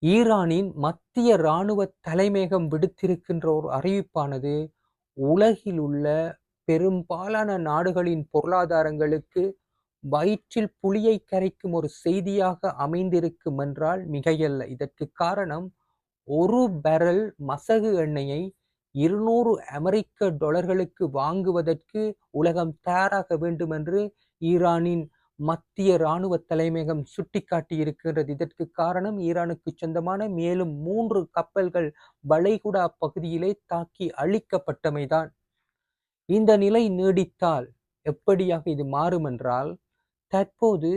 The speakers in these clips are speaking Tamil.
ஈரானின் மத்திய இராணுவ தலைமையகம் விடுத்திருக்கின்ற ஒரு அறிவிப்பானது உலகில் உள்ள பெரும்பாலான நாடுகளின் பொருளாதாரங்களுக்கு வயிற்றில் புளியை கரைக்கும் ஒரு செய்தியாக அமைந்திருக்கும் என்றால் மிகையல்ல. இதற்கு காரணம், ஒரு பேரல் மசகு எண்ணெயை 200 அமெரிக்க டாலர்களுக்கு வாங்குவதற்கு உலகம் தயாராக வேண்டும் என்று ஈரானின் மத்திய இராணுவ தலைமையகம் சுட்டிக்காட்டியிருக்கிறது. இதற்கு காரணம், ஈரானுக்கு சொந்தமான மேலும் 3 கப்பல்கள் வளைகுடா பகுதியிலே தாக்கி அழிக்கப்பட்டமைதான். இந்த நிலை நீடித்தால் எப்படியாக இது மாறும் என்றால், தற்போது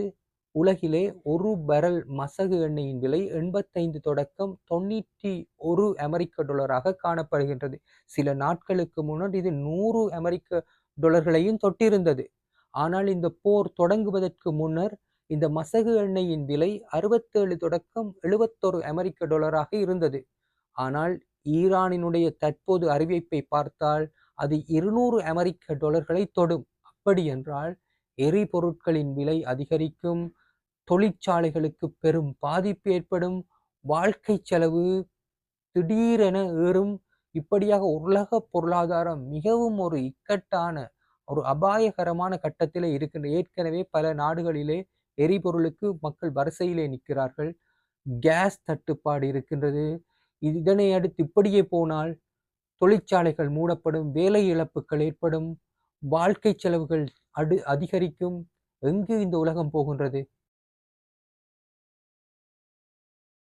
உலகிலே ஒரு பேரல் மசகு எண்ணெயின் விலை 85 தொடக்கம் 91 அமெரிக்க டாலராக காணப்படுகின்றது. சில நாட்களுக்கு முன்னர் இது 100 அமெரிக்க டாலர்களையும் தொட்டிருந்தது. ஆனால் இந்த போர் தொடங்குவதற்கு முன்னர் இந்த மசகு எண்ணெயின் விலை 67 தொடக்கம் 71 அமெரிக்க டாலராக இருந்தது. ஆனால் ஈரானினுடைய தற்போது அறிவிப்பை பார்த்தால் அது 200 அமெரிக்க டாலர்களை தொடும். அப்படி என்றால் எரிபொருட்களின் விலை அதிகரிக்கும், தொழிற்சாலைகளுக்கு பெரும் பாதிப்பு ஏற்படும், வாழ்க்கை செலவு திடீரென ஏறும். இப்படியாக உலக பொருளாதாரம் மிகவும் ஒரு இக்கட்டான, ஒரு அபாயகரமான கட்டத்திலே இருக்கின்ற. ஏற்கனவே பல நாடுகளிலே எரிபொருளுக்கு மக்கள் வரிசையிலே நிற்கிறார்கள். கேஸ் தட்டுப்பாடு இருக்கின்றது. இதனை அடுத்து இப்படியே போனால் தொழிற்சாலைகள் மூடப்படும், வேலை இழப்புகள் ஏற்படும், வாழ்க்கை செலவுகள் அதிகரிக்கும். எங்கு இந்த உலகம் போகின்றது?